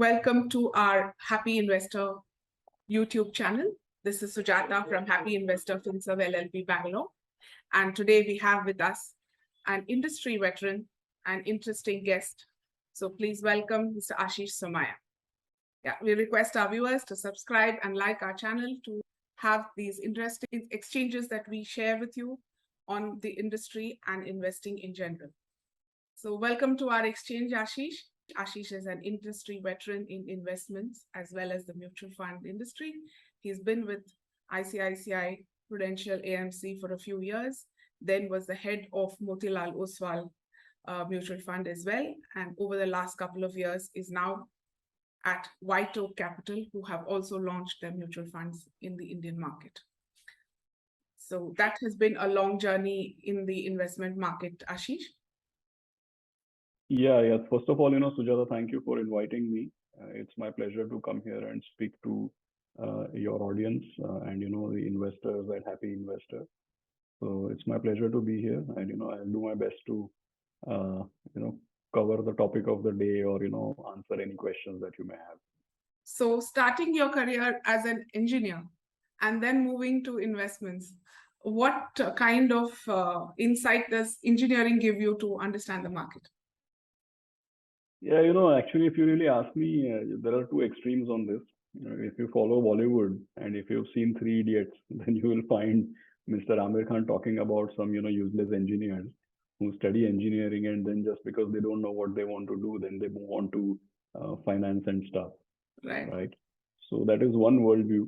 welcome to our Happy Investor YouTube channel. This is Sujata from Happy Investor FinServ LLP Bangalore. And today we have with us an industry veteran and interesting guest. So please welcome Mr. Aashish Somaiyaa. Yeah, we request our viewers to subscribe and like our channel to have these interesting exchanges that we share with you on the industry and investing in general. So welcome to our exchange, Aashish. Aashish is an industry veteran in investments as well as the mutual fund industry. He's been with ICICI Prudential AMC for a few years, then was the head of Motilal Oswal mutual fund as well. And over the last couple of years is now at White Oak Capital, who have also launched their mutual funds in the Indian market. So that has been a long journey in the investment market, Aashish. Yeah. First of all, Sujata, thank you for inviting me. It's my pleasure to come here and speak to your audience and, the investors at Happy Investor. So it's my pleasure to be here, and, I'll do my best to, cover the topic of the day or, answer any questions that you may have. So starting your career as an engineer and then moving to investments, what kind of insight does engineering give you to understand the market? Yeah, actually, if you really ask me, there are two extremes on this. If you follow Bollywood and if you've seen Three Idiots, then you will find Mr. Amir Khan talking about some, useless engineers who study engineering, and then just because they don't know what they want to do, then they move on to finance and stuff. Right. So that is one worldview.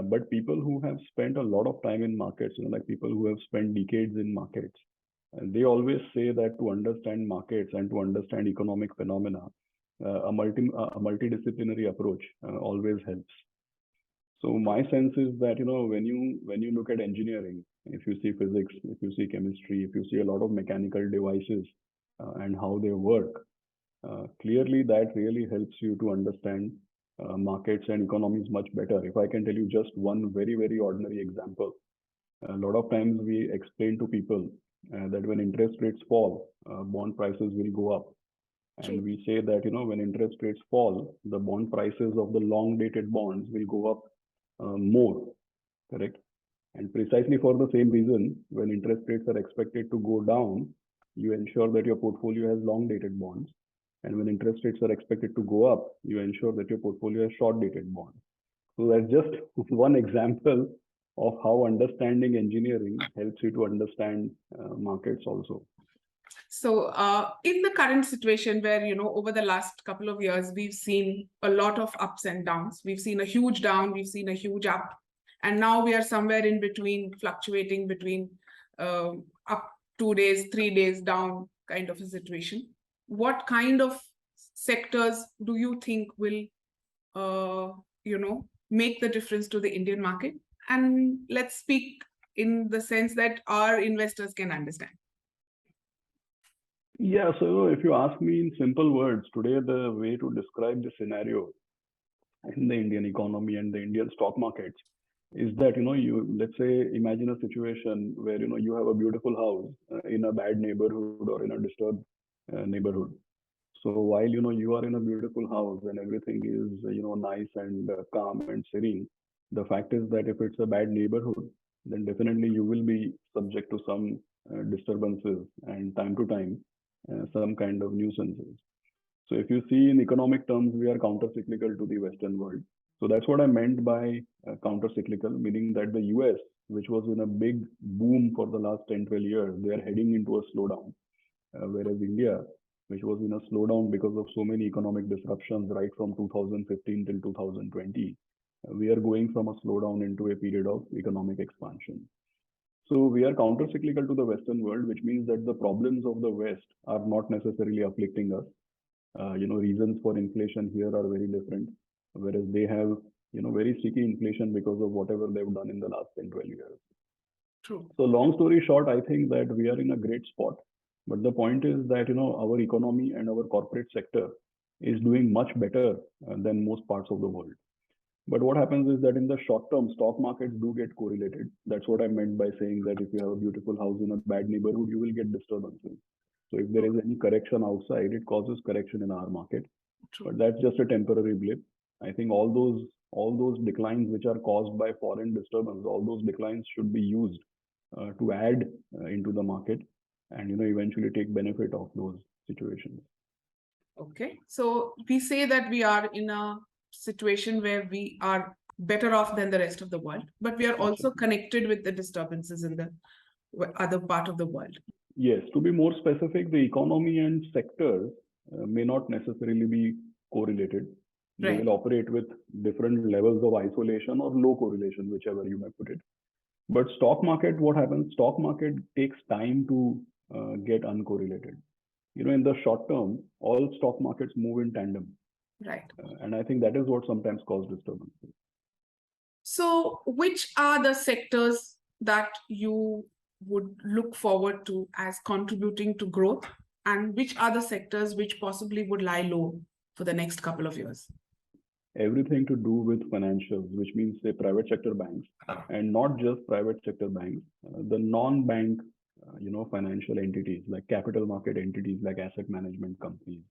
But people who have spent a lot of time in markets, like people who have spent decades in markets, and they always say that to understand markets and to understand economic phenomena, a multidisciplinary approach always helps. So my sense is that when you look at engineering, if you see physics, if you see chemistry, if you see a lot of mechanical devices and how they work, clearly that really helps you to understand markets and economies much better. If I can tell you just one very, very ordinary example, a lot of times we explain to people that when interest rates fall, bond prices will go up. And we say that, when interest rates fall, the bond prices of the long dated bonds will go up more, correct? And precisely for the same reason, when interest rates are expected to go down, you ensure that your portfolio has long dated bonds. And when interest rates are expected to go up, you ensure that your portfolio has short dated bonds. So that's just one example of how understanding engineering helps you to understand markets also. So in the current situation where, over the last couple of years, we've seen a lot of ups and downs. We've seen a huge down, we've seen a huge up. And now we are somewhere in between, fluctuating between up 2 days, 3 days down kind of a situation. What kind of sectors do you think will, make the difference to the Indian market? And let's speak in the sense that our investors can understand. Yeah, so if you ask me in simple words, today the way to describe the scenario in the Indian economy and the Indian stock markets is that, let's say, imagine a situation where, you have a beautiful house in a bad neighborhood or in a disturbed neighborhood. So while, you are in a beautiful house and everything is, nice and calm and serene, the fact is that if it's a bad neighborhood, then definitely you will be subject to some disturbances and time to time some kind of nuisances. So if you see in economic terms, we are counter-cyclical to the Western world. So that's what I meant by counter-cyclical, meaning that the US, which was in a big boom for the last 10, 12 years, they are heading into a slowdown. Whereas India, which was in a slowdown because of so many economic disruptions right from 2015 till 2020, we are going from a slowdown into a period of economic expansion. So we are counter-cyclical to the Western world, which means that the problems of the West are not necessarily afflicting us. Reasons for inflation here are very different, whereas they have, very sticky inflation because of whatever they've done in the last 10, 12 years. True. So long story short, I think that we are in a great spot. But the point is that, our economy and our corporate sector is doing much better than most parts of the world. But what happens is that in the short term, stock markets do get correlated. That's what I meant by saying that if you have a beautiful house in a bad neighborhood, you will get disturbances. So if there is any correction outside, it causes correction in our market. True. but that's just a temporary blip. I think all those declines which are caused by foreign disturbance, all those declines should be used to add into the market, and eventually take benefit of those situations. Okay. So we say that we are in a situation where we are better off than the rest of the world, but we are also Absolutely. connected with the disturbances in the other part of the world. Yes, to be more specific, the economy and sectors may not necessarily be correlated. They Right. will operate with different levels of isolation or low correlation, whichever you may put it. But stock market, what happens? Stock market takes time to get uncorrelated. In the short term, all stock markets move in tandem, Right. and I think that is what sometimes causes disturbance. So which are the sectors that you would look forward to as contributing to growth, and which are the sectors which possibly would lie low for the next couple of years? Everything to do with financials, which means say private sector banks, and not just private sector banks, the non-bank, financial entities like capital market entities like asset management companies,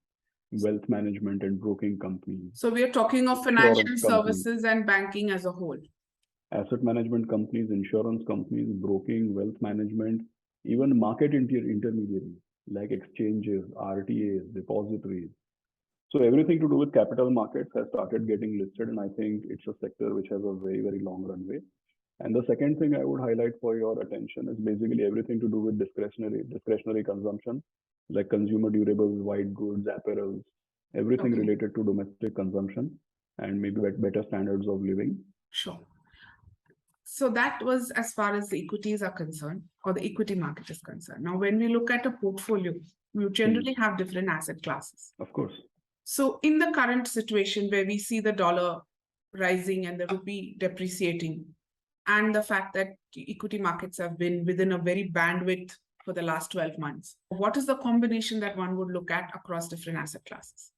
wealth management and broking companies, So we are talking of insurance financial companies, services and banking as a whole. asset management companies, insurance companies, broking, wealth management, even market intermediaries like exchanges, RTAs, depositories. So everything to do with capital markets has started getting listed, and I think it's a sector which has a very, very long runway. And the second thing I would highlight for your attention is basically everything to do with discretionary consumption, like consumer durables, white goods, apparels, everything Okay, related to domestic consumption, and maybe better standards of living. sure. So that was as far as the equities are concerned, or the equity market is concerned. Now, when we look at a portfolio, you generally have different asset classes. Of course. So in the current situation where we see the dollar rising and the rupee depreciating, and the fact that equity markets have been within a very bandwidth for the last 12 months, what is the combination that one would look at across different asset classes?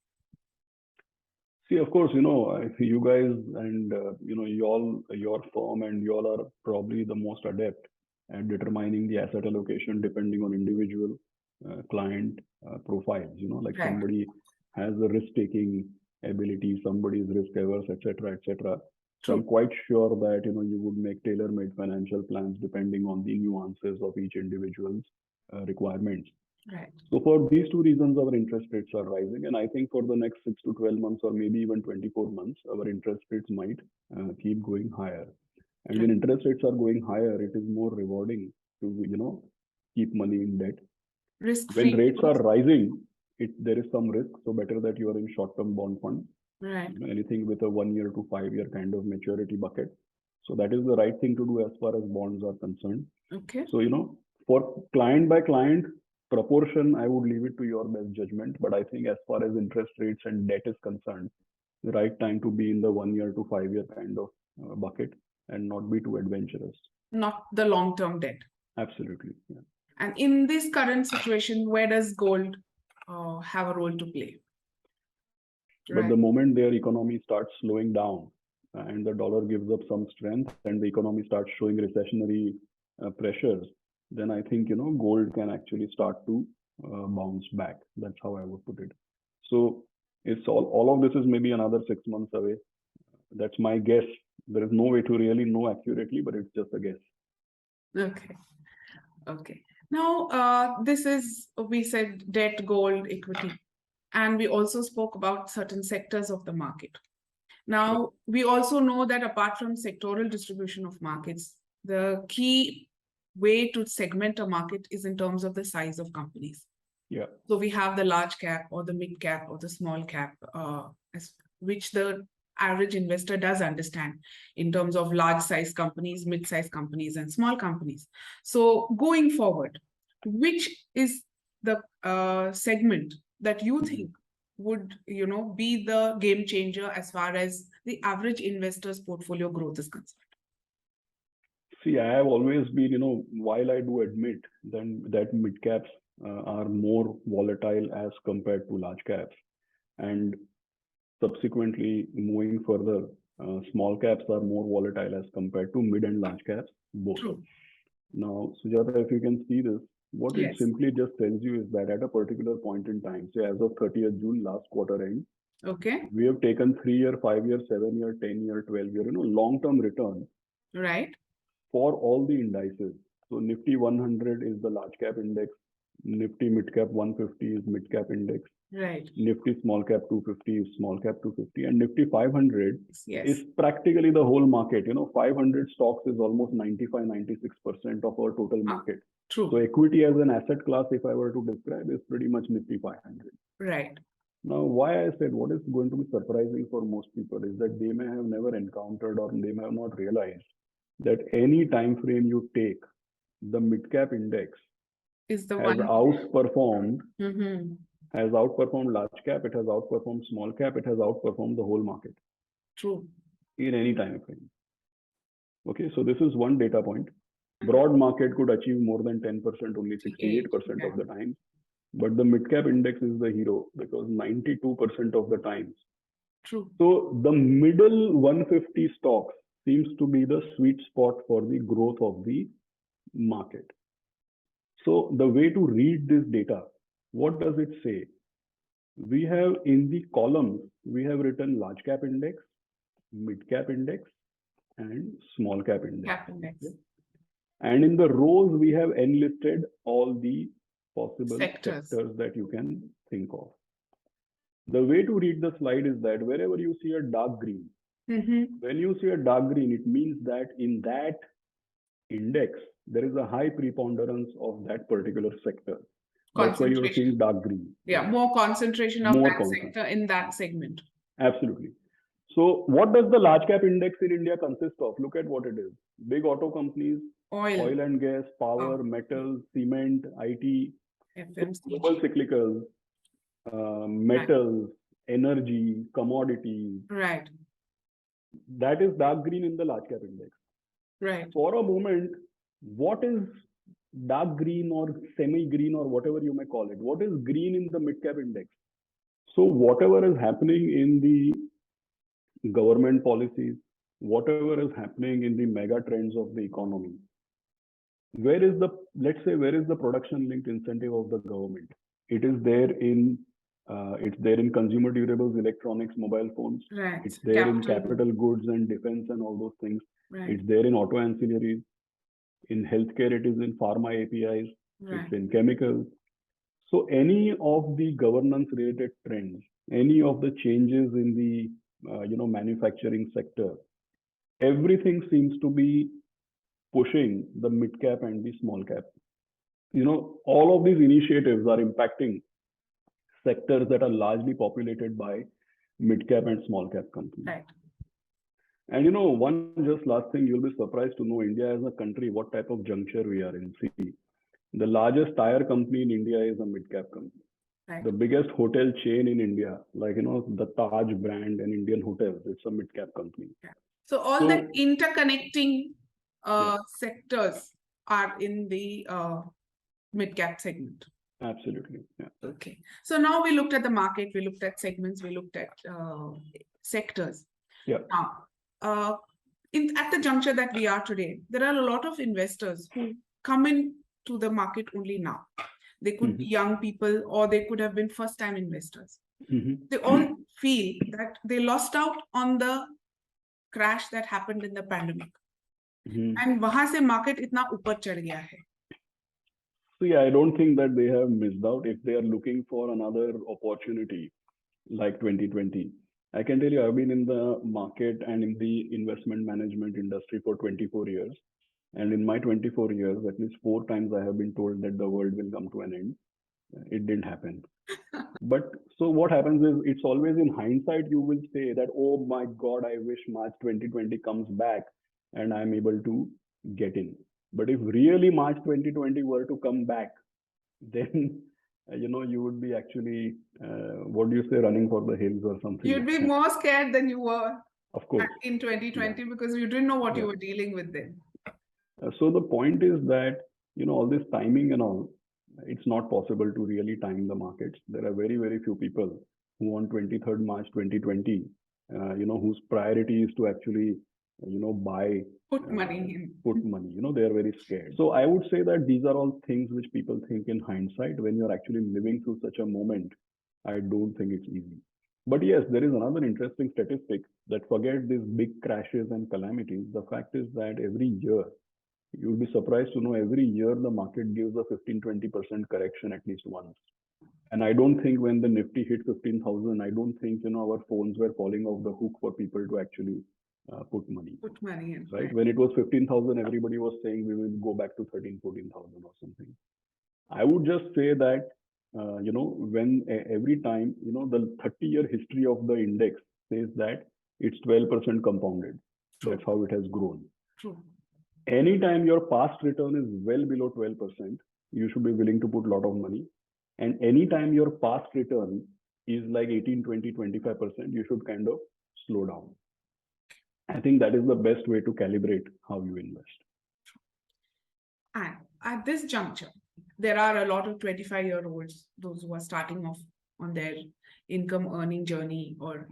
See, of course, you guys and your firm and you all are probably the most adept at determining the asset allocation depending on individual client profiles. Like Right. somebody has a risk-taking ability, somebody is risk-averse, etc., etc. So I'm True. quite sure that you would make tailor-made financial plans depending on the nuances of each individual's requirements. Right. So for these two reasons, our interest rates are rising, and I think for the next 6 to 12 months, or maybe even 24 months, our interest rates might keep going higher. And when interest rates are going higher, it is more rewarding to keep money in debt. When Risk-free. rates are rising, there is some risk. So better that you are in short-term bond fund, Right. anything with a 1 year to 5 year kind of maturity bucket. So that is the right thing to do as far as bonds are concerned. Okay. So for client by client proportion, I would leave it to your best judgment. But I think as far as interest rates and debt is concerned, the right time to be in the 1 year to 5 year kind of bucket and not be too adventurous. Not the long-term debt. Absolutely. Yeah. And in this current situation, where does gold have a role to play? But Right. the moment their economy starts slowing down and the dollar gives up some strength and the economy starts showing recessionary pressures, then I think gold can actually start to bounce back. That's how I would put it. So it's all of this is maybe another 6 months away. That's my guess. There is no way to really know accurately, but it's just a guess. Okay. Okay. Now, this is, we said debt, gold, equity, and we also spoke about certain sectors of the market. Now, we also know that apart from sectoral distribution of markets, the key way to segment a market is in terms of the size of companies. Yeah. So we have the large cap or the mid cap or the small cap, which the average investor does understand in terms of large size companies, mid size companies, and small companies. So going forward, which is the segment that you think would be the game changer as far as the average investor's portfolio growth is concerned? See, I have always been, while I do admit that mid caps are more volatile as compared to large caps, and subsequently moving further, small caps are more volatile as compared to mid and large caps, both. True. Now, Sujata, if you can see this, what it Yes. simply just tells you is that at a particular point in time, say as of 30th June, last quarter end, Okay. We have taken 3-year, 5-year, 7-year, 10-year, 12-year, long-term return Right. for all the indices. So Nifty 100 is the large cap index. Nifty mid cap 150 is mid cap index. Right. Nifty small cap 250 is small cap 250, and Nifty 500 Yes. is practically the whole market. 500 stocks is almost 95-96% of our total market. True. So equity as an asset class, if I were to describe, is pretty much Nifty 500. Right. Now, why I said what is going to be surprising for most people is that they may have never encountered or they may have not realized that any time frame you take, the mid cap index Is the has one. outperformed Mm-hmm. has outperformed large cap, it has outperformed small cap, it has outperformed the whole market True. in any time frame. Okay, so this is one data point. Broad market could achieve more than 10% only 68% of the time. But the mid cap index is the hero because 92% of the times. True. So the middle 150 stocks seems to be the sweet spot for the growth of the market. So the way to read this data, what does it say? We have in the columns, we have written large cap index, mid cap index, and small cap index. Cap index. And in the rows, we have enlisted all the possible Sectors that you can think of. The way to read the slide is that wherever you see a dark green, when you see a dark green, it means that in that index, there is a high preponderance of that particular sector. That's why you're seeing dark green. Yeah, more concentration of that sector in that segment. Absolutely. So what does the large cap index in India consist of? Look at what it is. Big auto companies, oil and gas, power, metals, cement, IT, global cyclicals, metals, energy, commodities. Right. That is dark green in the large cap index. Right. For a moment, what is dark green or semi-green or whatever you may call it? What is green in the mid cap index? So whatever is happening in the government policies, whatever is happening in the mega trends of the economy, where is the production linked incentive of the government? It is there in consumer durables, electronics, mobile phones. Right. It's there in capital goods and defense and all those things. Right. It's there in auto ancillaries. In healthcare, it is in pharma APIs. Right. It's in chemicals. So any of the governance related trends, any of the changes in the manufacturing sector, everything seems to be pushing the mid cap and the small cap. All of these initiatives are impacting sectors that are largely populated by mid cap and small cap companies. Right. And one just last thing, you'll be surprised to know India as a country, what type of juncture we are in. See, the largest tire company in India is a mid cap company. Right. The biggest hotel chain in India, like the Taj brand and Indian Hotels, it's a mid cap company. Yeah. So all the interconnecting sectors are in the mid cap segment. Absolutely. Yeah. Okay. So now we looked at the market, we looked at segments, we looked at sectors. Yeah. Now, at the juncture that we are today, there are a lot of investors who come in to the market only now. They could be young people or they could have been first-time investors. They all feel that they lost out on the crash that happened in the pandemic. And वहां से market इतना ऊपर चढ़ गया है. So yeah, I don't think that they have missed out if they are looking for another opportunity like 2020. I can tell you, I've been in the market and in the investment management industry for 24 years. And in my 24 years, at least 4 times I have been told that the world will come to an end. It didn't happen. But so what happens is, it's always in hindsight, you will say that, oh my God, I wish March 2020 comes back and I'm able to get in. But if really March 2020 were to come back, then you would be actually, what do you say, running for the hills or something. You'd be more scared than you were, of course, in 2020 because you didn't know what you were dealing with then. So the point is that, all this timing and all, it's not possible to really time the markets. There are very, very few people who on 23rd March 2020, whose priority is to actually, buy. Put money in. Put money. They are very scared. So I would say that these are all things which people think in hindsight. When you're actually living through such a moment, I don't think it's easy. But yes, there is another interesting statistic that forget these big crashes and calamities. The fact is that every year, you'll be surprised to know every year the market gives a 15-20% correction at least once. And I don't think when the Nifty hit 15,000, I don't think our phones were falling off the hook for people to actually put money. Put money in. Right? When it was 15,000, everybody was saying we will go back to 13, 14,000 or something. I would just say that when every time the 30-year history of the index says that it's 12% compounded. True. That's how it has grown. True. Anytime your past return is well below 12%, you should be willing to put a lot of money. And anytime your past return is like 18, 20, 25%, you should kind of slow down. I think that is the best way to calibrate how you invest. And at this juncture, there are a lot of 25-year-olds, those who are starting off on their income earning journey, or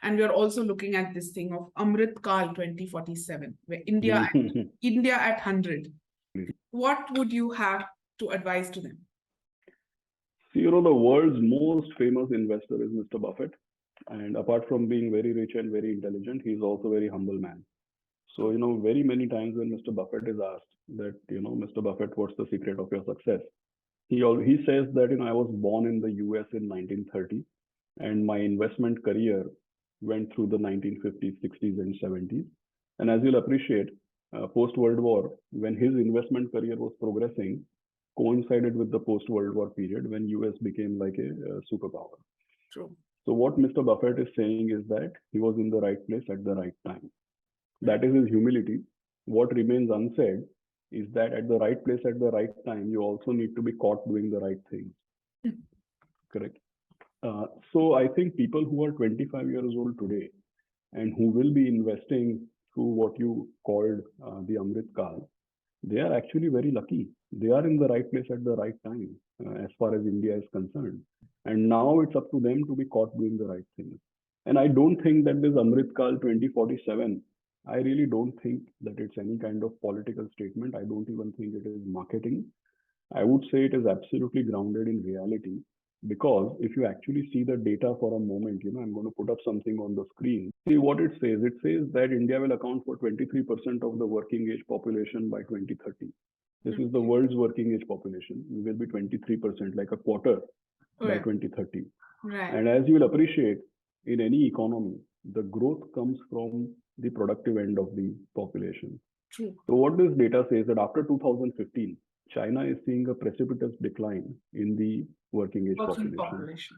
and we are also looking at this thing of Amrit Kal 2047, where India at 100. What would you have to advise to them? See, the world's most famous investor is Mr. Buffett. And apart from being very rich and very intelligent, he's also a very humble man. So, very many times when Mr. Buffett is asked that, Mr. Buffett, what's the secret of your success? He says that, I was born in the US in 1930, and my investment career went through the 1950s, 60s, and 70s. And as you'll appreciate, post-World War, when his investment career was progressing, coincided with the post-World War period when US became like a superpower. True. So what Mr. Buffett is saying is that he was in the right place at the right time. That is his humility. What remains unsaid is that at the right place at the right time, you also need to be caught doing the right things. Correct. So I think people who are 25 years old today and who will be investing through what you called the Amrit Kal, they are actually very lucky. They are in the right place at the right time as far as India is concerned. And now it's up to them to be caught doing the right things. And I don't think that this Amrit Kal 2047, I really don't think that it's any kind of political statement. I don't even think it is marketing. I would say it is absolutely grounded in reality, because if you actually see the data for a moment, I'm going to put up something on the screen. See what it says. It says that India will account for 23% of the working age population by 2030. This is the world's working age population. We will be 23%, like a quarter by 2030. Right. And as you will appreciate, in any economy, the growth comes from the productive end of the population. True. So what this data says that after 2015, China is seeing a precipitous decline in the working age population.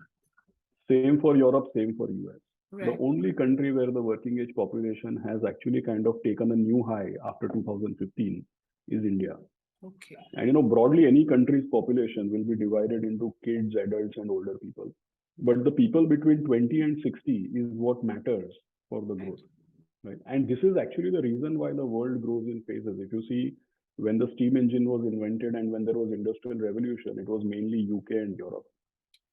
Same for Europe, same for US. Right. The only country where the working age population has actually kind of taken a new high after 2015 is India. Okay. And broadly, any country's population will be divided into kids, adults, and older people. But the people between 20 and 60 is what matters for the growth. Right? And this is actually the reason why the world grows in phases. If you see, when the steam engine was invented and when there was industrial revolution, it was mainly UK and Europe.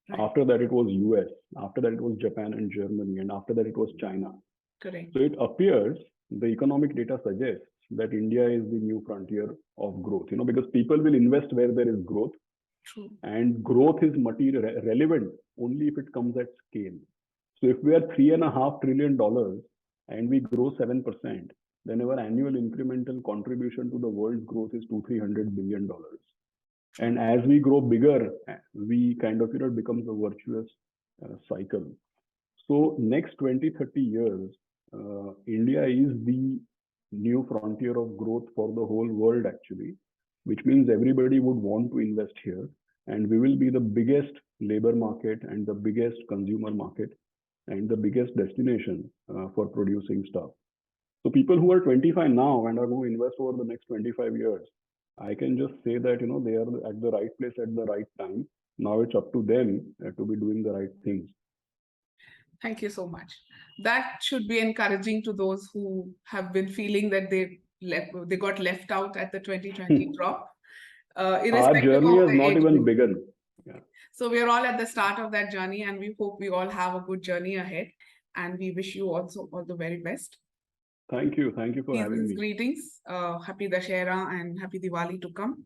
Right. After that, it was US. After that, it was Japan and Germany. And after that, it was China. Correct. So it appears, the economic data suggests that India is the new frontier of growth, because people will invest where there is growth. True. And growth is relevant only if it comes at scale. So if we are $3.5 trillion and we grow 7%, then our annual incremental contribution to the world's growth is $200-300 billion. And as we grow bigger, we kind of, it becomes a virtuous cycle. So next 20-30 years, India is the new frontier of growth for the whole world actually, which means everybody would want to invest here, and we will be the biggest labor market and the biggest consumer market and the biggest destination for producing stuff. So people who are 25 now and are going to invest over the next 25 years, I can just say that they are at the right place at the right time. Now it's up to them to be doing the right things. Thank you so much. That should be encouraging to those who have been feeling that they got left out at the 2020 drop. Our journey has not even begun. Yeah. So we are all at the start of that journey, and we hope we all have a good journey ahead. And we wish you also all the very best. Thank you. Thank you for having me. Greetings. Happy Dussehra and happy Diwali to come.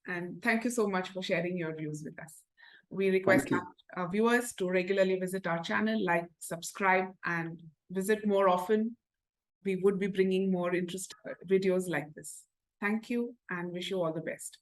And thank you so much for sharing your views with us. We request Thank you. our viewers to regularly visit our channel, like, subscribe, and visit more often. We would be bringing more interesting videos like this. Thank you and wish you all the best.